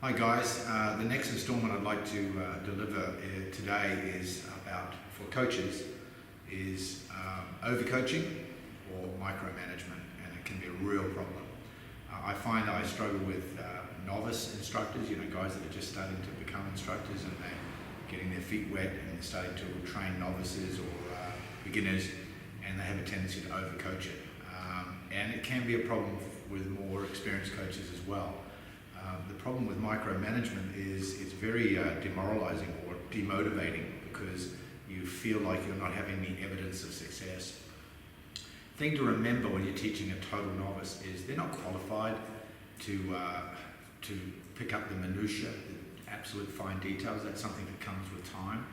Hi guys, the next installment I'd like to deliver today is about, for coaches, is overcoaching or micromanagement, and it can be a real problem. I find I struggle with novice instructors, guys that are just starting to become instructors and they're getting their feet wet and they're starting to train novices or beginners, and they have a tendency to overcoach it. And it can be a problem with more experienced coaches as well. The problem with micromanagement is it's very demoralizing or demotivating because you feel like you're not having any evidence of success. The thing to remember when you're teaching a total novice is they're not qualified to pick up the minutiae, the absolute fine details. That's something that comes with time,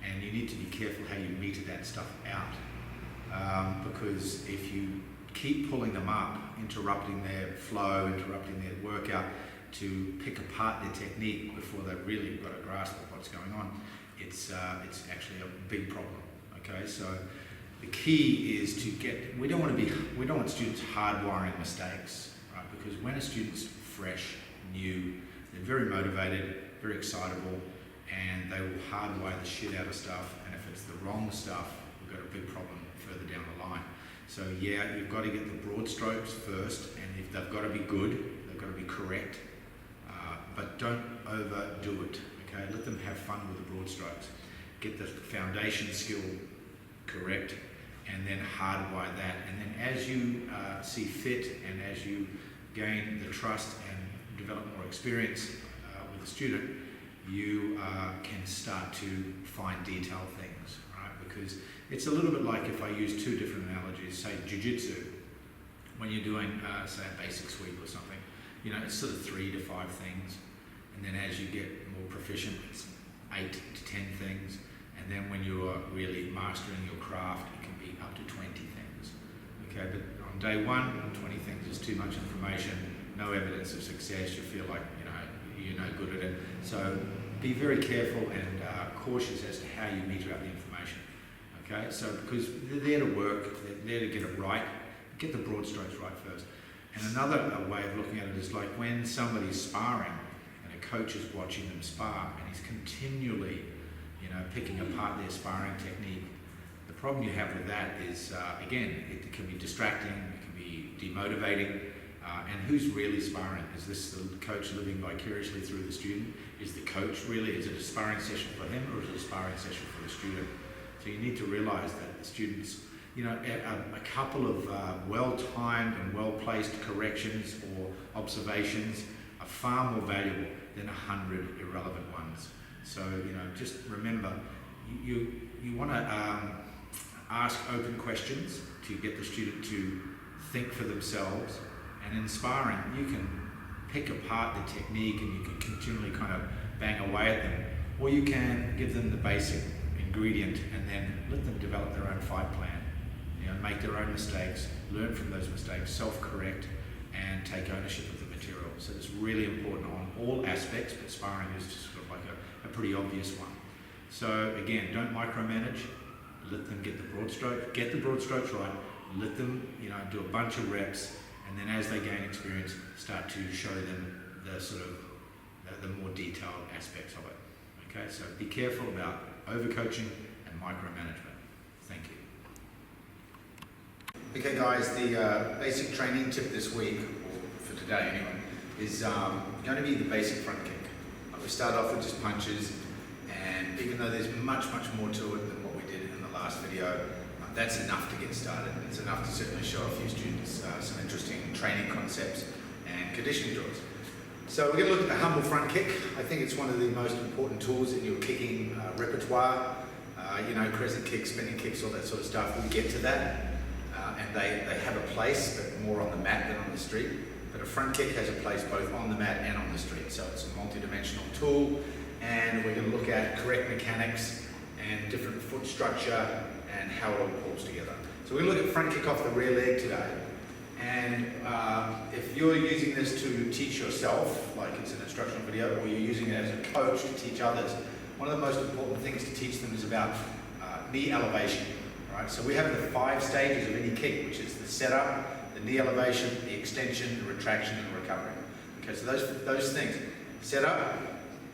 and you need to be careful how you meter that stuff out, because if you keep pulling them up, interrupting their flow, interrupting their workout, to pick apart their technique before they've really got a grasp of what's going on, it's actually a big problem. Okay, so the key is to get. We don't want students hardwiring mistakes, right? Because when a student's fresh, new, they're very motivated, very excitable, and they will hardwire the shit out of stuff. And if it's the wrong stuff, we've got a big problem further down the line. So yeah, you've got to get the broad strokes first, and if they've got to be good, they've got to be correct. But don't overdo it, okay? Let them have fun with the broad strokes. Get the foundation skill correct, and then hardwire that. And then as you see fit, and as you gain the trust and develop more experience with the student, you can start to fine detail things, right? Because it's a little bit like if I use two different analogies, say jiu-jitsu, when you're doing, say, a basic sweep or something. It's sort of 3 to 5 things, and then as you get more proficient, it's 8 to 10 things, and then when you're really mastering your craft, it can be up to 20 things. Okay, but on day one, 20 things is too much information, no evidence of success. You feel like you're no good at it. So be very careful and cautious as to how you meter out the information. Okay, so because they're there to work, they're there to get it right. Get the broad strokes right first. And another way of looking at it is like when somebody's sparring and a coach is watching them spar and he's continually, picking apart their sparring technique. The problem you have with that is, again, it can be distracting, it can be demotivating, and who's really sparring? Is this the coach living vicariously through the student? Is the coach really, is it a sparring session for him or is it a sparring session for the student? So you need to realize that the students, a couple of well-timed and well-placed corrections or observations are far more valuable than 100 irrelevant ones. So, just remember, you want to ask open questions to get the student to think for themselves, and in sparring, you can pick apart the technique and you can continually kind of bang away at them, or you can give them the basic ingredient and then let them develop their own fight plan. Make their own mistakes, learn from those mistakes, self-correct, and take ownership of the material. So it's really important on all aspects, but sparring is just sort of like a pretty obvious one. So again, don't micromanage. Let them get the broad stroke. Get the broad strokes right. Let them, do a bunch of reps, and then as they gain experience, start to show them the sort of the more detailed aspects of it. Okay, so be careful about overcoaching and micromanagement. Thank you. Okay guys, the basic training tip this week, or for today anyway, is going to be the basic front kick. We start off with just punches, and even though there's much more to it than what we did in the last video, that's enough to get started. It's enough to certainly show a few students some interesting training concepts and conditioning drills. So we're going to look at the humble front kick. I think it's one of the most important tools in your kicking repertoire. Crescent kicks, spinning kicks, all that sort of stuff. We'll get to that. And they have a place, but more on the mat than on the street. But a front kick has a place both on the mat and on the street. So it's a multi-dimensional tool, and we're going to look at correct mechanics and different foot structure and how it all pulls together. So we're going to look at front kick off the rear leg today. And if you're using this to teach yourself, like it's an instructional video, or you're using it as a coach to teach others, one of the most important things to teach them is about knee elevation. Right, so we have the 5 stages of any kick, which is the setup, the knee elevation, the extension, the retraction, and the recovery. Okay, so those things. setup,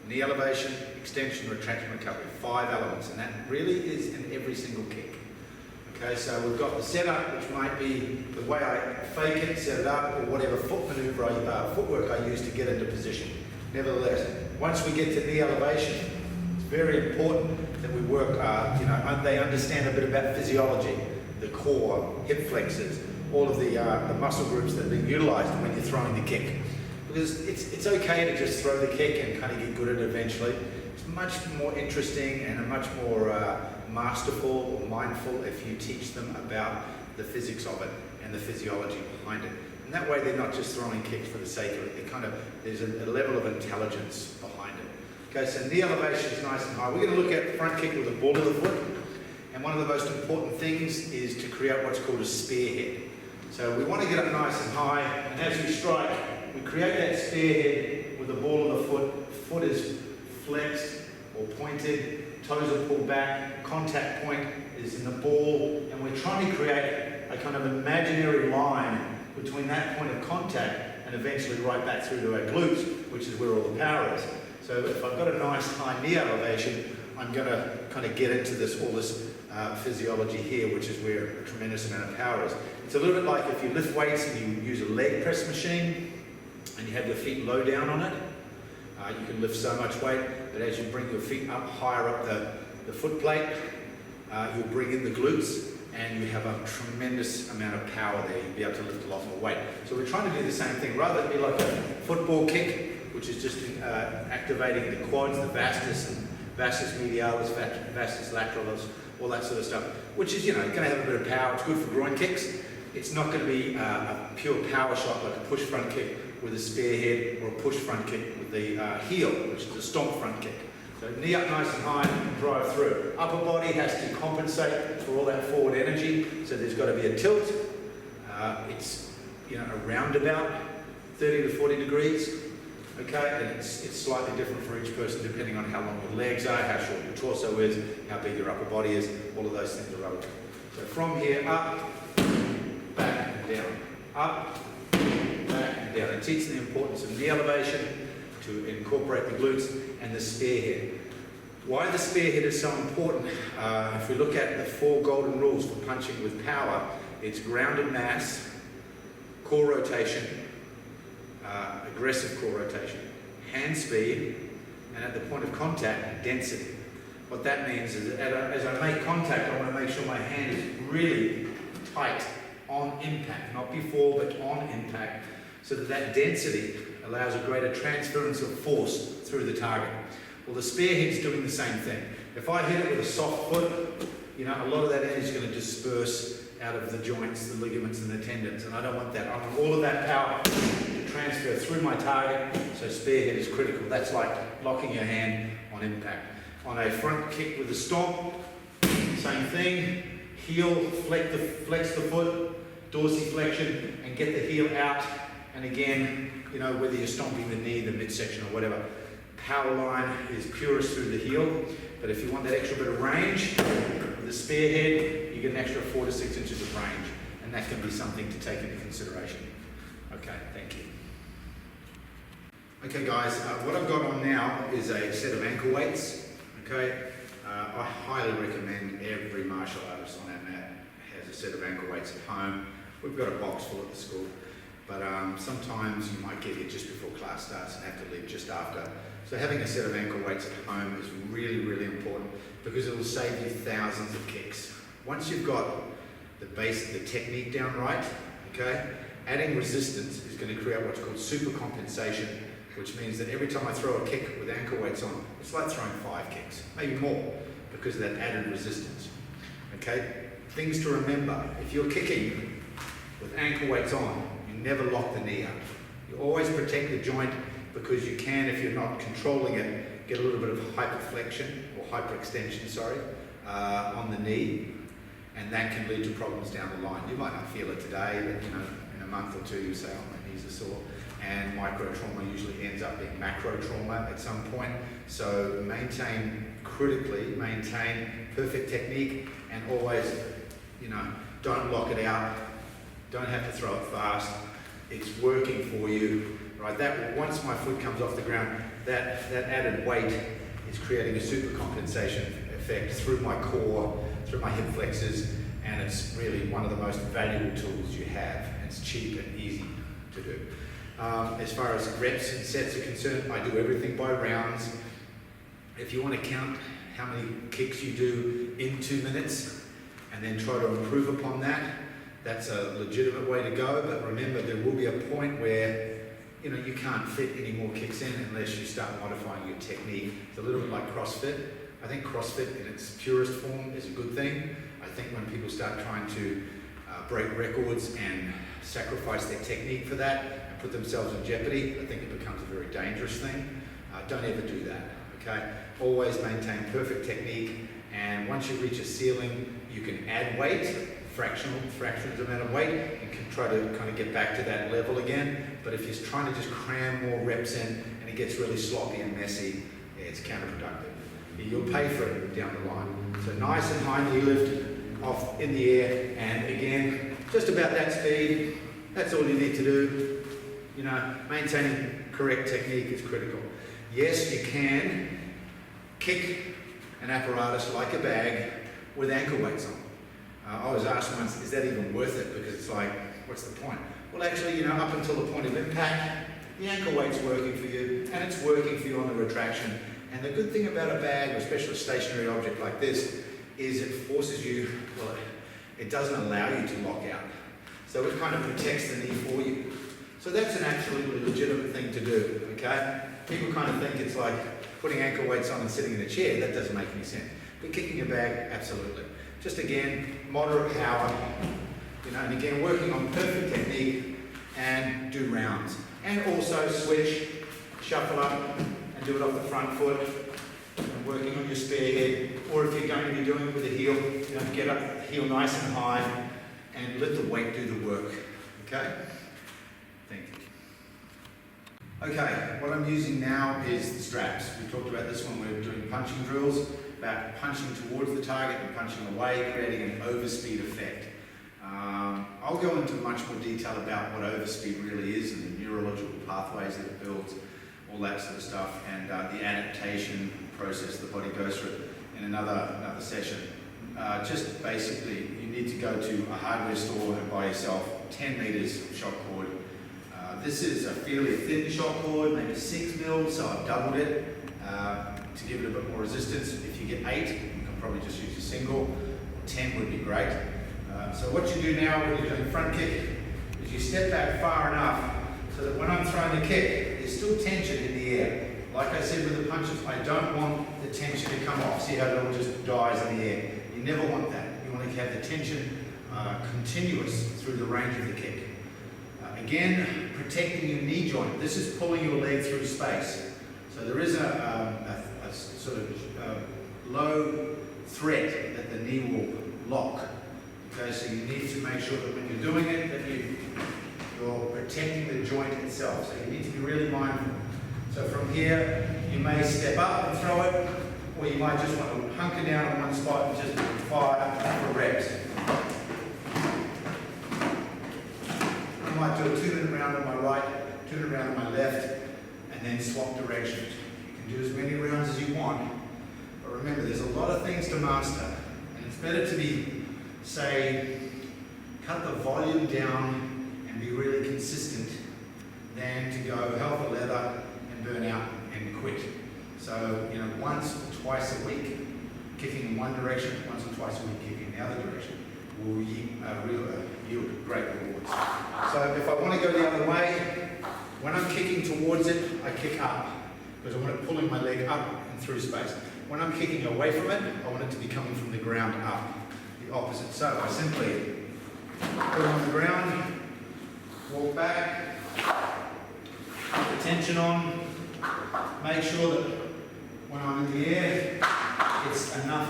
knee elevation, extension, retraction, recovery. 5 elements, and that really is in every single kick. Okay, so we've got the setup, which might be the way I fake it, set it up, or whatever foot maneuver, footwork I use to get into position. Nevertheless, once we get to knee elevation, it's very important that we work, they understand a bit about physiology, the core, hip flexors, all of the muscle groups that are being utilized when you're throwing the kick. Because it's okay to just throw the kick and kind of get good at it eventually. It's much more interesting and much more masterful or mindful if you teach them about the physics of it and the physiology behind it. And that way they're not just throwing kicks for the sake of it. There's a level of intelligence behind it. Okay, so knee elevation is nice and high. We're going to look at front kick with the ball of the foot. And one of the most important things is to create what's called a spearhead. So we want to get up nice and high, and as we strike, we create that spearhead with the ball of the foot. Foot is flexed or pointed, toes are pulled back, contact point is in the ball, and we're trying to create a kind of imaginary line between that point of contact and eventually right back through to our glutes, which is where all the power is. So if I've got a nice high knee elevation, I'm going to kind of get into all this physiology here, which is where a tremendous amount of power is. It's a little bit like if you lift weights and you use a leg press machine and you have your feet low down on it. You can lift so much weight, but as you bring your feet up higher up the foot plate, you'll bring in the glutes and you have a tremendous amount of power there. You'll be able to lift a lot more weight. So we're trying to do the same thing, rather than be like a football kick, which is just activating the quads, the vastus medialis, vastus lateralis, all that sort of stuff, which is, going to have a bit of power. It's good for groin kicks. It's not going to be a pure power shot like a push front kick with a spearhead or a push front kick with the heel, which is a stomp front kick. So knee up nice and high and drive through. Upper body has to compensate for all that forward energy, so there's got to be a tilt. It's around about 30 to 40 degrees. Okay, and it's slightly different for each person depending on how long your legs are, how short your torso is, how big your upper body is, all of those things are relevant. So from here, up, back and down, up, back and down. It teaches the importance of knee elevation to incorporate the glutes and the spearhead. Why the spearhead is so important, if we look at the 4 golden rules for punching with power, it's grounded mass, core rotation, aggressive core rotation, hand speed, and at the point of contact, density. What that means is that as I make contact, I want to make sure my hand is really tight on impact, not before, but on impact, so that density allows a greater transference of force through the target. Well, the spearhead's doing the same thing. If I hit it with a soft foot, a lot of that energy is going to disperse out of the joints, the ligaments and the tendons, and I don't want that. I want all of that power to transfer through my target, so spearhead is critical. That's like locking your hand on impact. On a front kick with a stomp, same thing. Heel, flex the foot, dorsiflexion, and get the heel out. And again, whether you're stomping the knee, the midsection, or whatever, power line is purest through the heel. But if you want that extra bit of range with the spearhead, you get an extra 4 to 6 inches of range, and that can be something to take into consideration. Okay, thank you. Okay, guys, what I've got on now is a set of ankle weights. Okay, I highly recommend every martial artist on our mat has a set of ankle weights at home. We've got a box full at the school, but sometimes you might get here just before class starts and have to leave just after. So having a set of ankle weights at home is really, really important because it will save you thousands of kicks. Once you've got the technique down right, okay, adding resistance is going to create what's called super compensation, which means that every time I throw a kick with ankle weights on, it's like throwing 5 kicks, maybe more, because of that added resistance. Okay, things to remember: if you're kicking with ankle weights on, you never lock the knee up. You always protect the joint, because you can, if you're not controlling it, get a little bit of hyperflexion or hyperextension, on the knee, and that can lead to problems down the line. You might not feel it today, but in a month or 2 you say, "Oh, my knees are sore." And micro trauma usually ends up being macro trauma at some point. So maintain perfect technique, and always, don't lock it out. Don't have to throw it fast. It's working for you. Right, that once my foot comes off the ground, that added weight is creating a super compensation effect through my core, through my hip flexors, and it's really one of the most valuable tools you have. It's cheap and easy to do. As far as reps and sets are concerned, I do everything by rounds. If you want to count how many kicks you do in 2 minutes and then try to improve upon that, that's a legitimate way to go. But remember, there will be a point where you can't fit any more kicks in unless you start modifying your technique. It's a little bit like CrossFit. I think CrossFit in its purest form is a good thing. I think when people start trying to break records and sacrifice their technique for that and put themselves in jeopardy, I think it becomes a very dangerous thing. Don't ever do that, okay? Always maintain perfect technique, and once you reach a ceiling, you can add weight, fractions amount of weight, and can try to kind of get back to that level again. But if you're trying to just cram more reps in and it gets really sloppy and messy, it's counterproductive. You'll pay for it down the line. So nice and high knee lift off in the air, and again, just about that speed. That's all you need to do. Maintaining correct technique is critical. Yes, you can kick an apparatus like a bag with ankle weights on. I was asked once, is that even worth it? Because it's like, what's the point? Well, actually, up until the point of impact, the ankle weight's working for you, and it's working for you on the retraction. And the good thing about a bag, or especially a stationary object like this, is it forces you, well, it doesn't allow you to lock out. So it kind of protects the knee for you. So that's an absolutely legitimate thing to do, okay? People kind of think it's like putting ankle weights on and sitting in a chair. That doesn't make any sense. But kicking a bag, absolutely. Just again, moderate power, and again, working on perfect technique and do rounds. And also switch, shuffle up and do it off the front foot, and working on your spare head. Or if you're going to be doing it with a heel, get up, heel nice and high, and let the weight do the work, okay? Thank you. Okay, what I'm using now is the straps. We talked about this when we were doing punching drills, about punching towards the target and punching away, creating an overspeed effect. I'll go into much more detail about what overspeed really is and the neurological pathways that it builds, all that sort of stuff, and the adaptation process the body goes through in another session. Just basically, you need to go to a hardware store and buy yourself 10 meters of shock cord. This is a fairly thin shock cord, maybe 6 mil, so I've doubled it to give it a bit more resistance. If you get 8, you can probably just use a single. 10 would be great. So what you do now when you're doing front kick is you step back far enough so that when I'm throwing the kick, there's still tension in the air. Like I said with the punches, I don't want the tension to come off. See how it all just dies in the air? You never want that. You want to have the tension continuous through the range of the kick. Again, protecting your knee joint. This is pulling your leg through space. So there is a sort of low threat that the knee will lock. Okay, so you need to make sure that when you're doing it, that you're protecting the joint itself. So you need to be really mindful. So from here, you may step up and throw it, or you might just want to hunker down on one spot and just fire for reps. I might do a 2-minute round on my right, 2-minute round on my left, and then swap directions. You can do as many rounds as you want, but remember, there's a lot of things to master, and it's better to be, say, cut the volume down and be really consistent than to go hell for leather and burn out and quit. So, once or twice a week, kicking in one direction, once or twice a week, kicking in the other direction, will yield great rewards. So if I want to go the other way, when I'm kicking towards it, I kick up, because I want it pulling my leg up and through space. When I'm kicking away from it, I want it to be coming from the ground up, the opposite. So I simply put it on the ground, walk back, put the tension on, make sure that when I'm in the air, it's enough.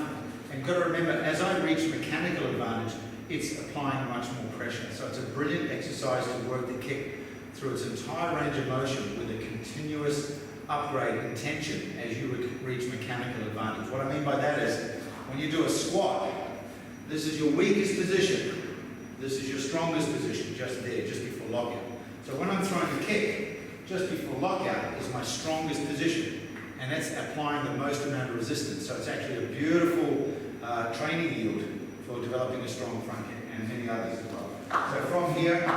And you've got to remember, as I reach mechanical advantage, it's applying much more pressure. So it's a brilliant exercise to work the kick through its entire range of motion with a continuous upgrade in tension as you reach mechanical advantage. What I mean by that is, when you do a squat, this is your weakest position. This is your strongest position, just there, just before lockout. So when I'm throwing the kick, just before lockout is my strongest position, and that's applying the most amount of resistance. So it's actually a beautiful training yield for developing a strong front kick, and many others as well. So from here,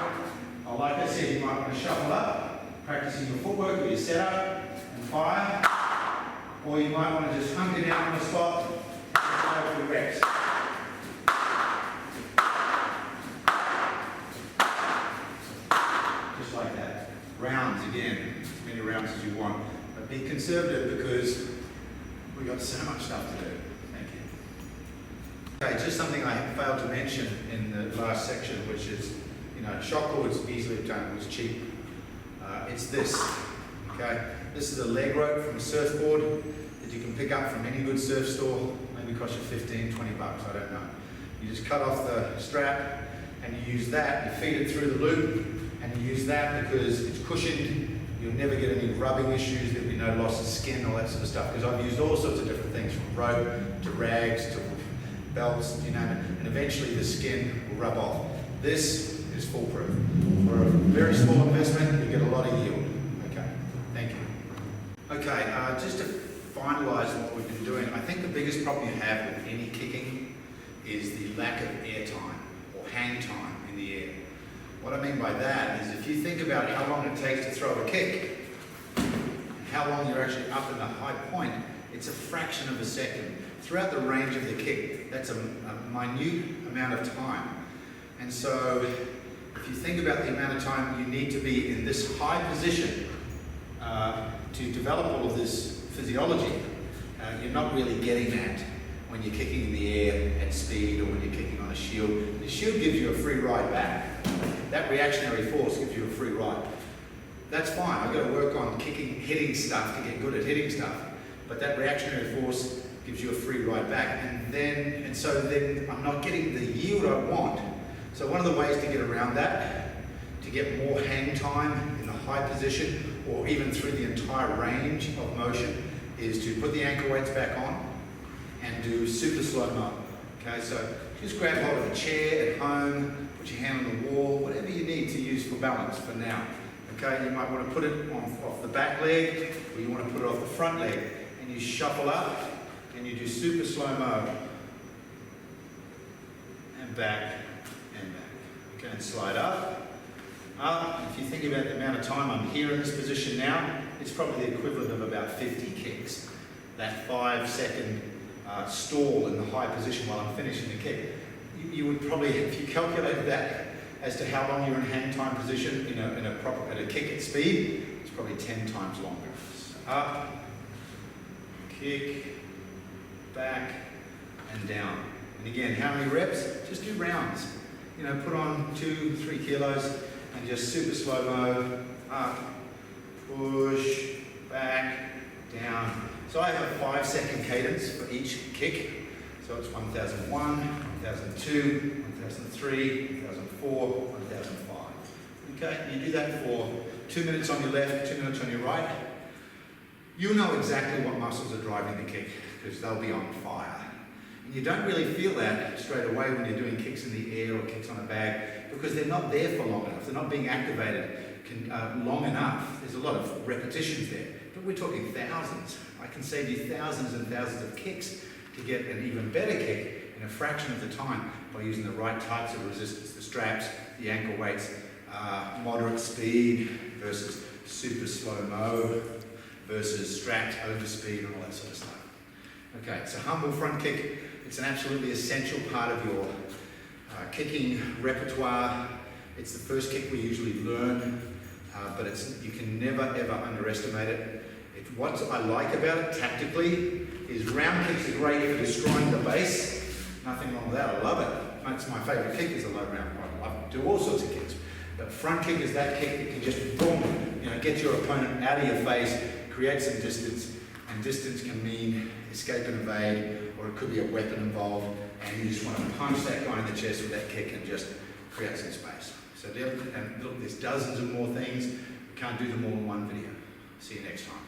like I said, you might want to shuffle up, practicing your footwork or your setup and fire, or you might want to just hunker down on the spot and go for reps. Just like that. Rounds again, as many rounds as you want, but be conservative because we've got so much stuff to do. Thank you. Okay, just something I failed to mention in the last section, which is, shock cords easily obtainable, it's cheap. It's this, okay? This is a leg rope from a surfboard that you can pick up from any good surf store, maybe cost you 15, 20 bucks, I don't know. You just cut off the strap and you use that, you feed it through the loop, and you use that because it's cushioned, you'll never get any rubbing issues, there'll be no loss of skin, all that sort of stuff, because I've used all sorts of different things, from rope to rags to belts, you name it, and eventually the skin will rub off. This is foolproof. For a very small investment, you get a lot of yield. Okay, thank you. Okay, just to finalise what we've been doing, I think the biggest problem you have with any kicking is the lack of air time or hang time in the air. What I mean by that is if you think about how long it takes to throw a kick, and how long you're actually up in the high point, it's a fraction of a second. Throughout the range of the kick, that's a minute amount of time. And so, if you think about the amount of time you need to be in this high position to develop all of this physiology, you're not really getting that when you're kicking in the air at speed or when you're kicking on a shield. The shield gives you a free ride back. That reactionary force gives you a free ride. That's fine. I've got to work on hitting stuff to get good at hitting stuff. But that reactionary force gives you a free ride back, and so then I'm not getting the yield I want. So one of the ways to get around that, to get more hang time in the high position, or even through the entire range of motion, is to put the ankle weights back on and do super slow-mo. Okay, so just grab hold of a chair at home, put your hand on the wall, whatever you need to use for balance for now. Okay, you might want to put it off the back leg, or you want to put it off the front leg, and you shuffle up, and you do super slow-mo, and back, and back. Okay, and slide up. If you think about the amount of time I'm here in this position now, it's probably the equivalent of about 50 kicks. That 5-second stall in the high position while I'm finishing the kick. You would probably, if you calculated that as to how long you're in hang time position at a kick at speed, it's probably 10 times longer. So up, kick, back, and down. And again, how many reps? Just do rounds. Put on 2-3 kilos and just super slow-mo, up, push, back, down. So I have a 5-second cadence for each kick. So it's 1001, 1002, 1003, 1004, 1005. Okay, you do that for 2 minutes on your left, 2 minutes on your right. You'll know exactly what muscles are driving the kick because they'll be on fire. And you don't really feel that straight away when you're doing kicks in the air or kicks on a bag because they're not there for long enough. They're not being activated long enough. There's a lot of repetitions there, but we're talking thousands. I can save you thousands and thousands of kicks to get an even better kick in a fraction of the time by using the right types of resistance, the straps, the ankle weights, moderate speed versus super slow-mo versus strapped over speed and all that sort of stuff. Okay, so humble front kick, it's an absolutely essential part of your kicking repertoire. It's the first kick we usually learn, but you can never ever underestimate it. What I like about it tactically is round kicks are great for destroying the base. Nothing wrong with that, I love it. That's my favourite kick is a low round. I do all sorts of kicks. But front kick is that kick that can just boom, get your opponent out of your face, create some distance, and distance can mean escape and evade, or it could be a weapon involved, and you just want to punch that guy in the chest with that kick and just create some space. So look, there's dozens of more things. We can't do them all in one video. See you next time.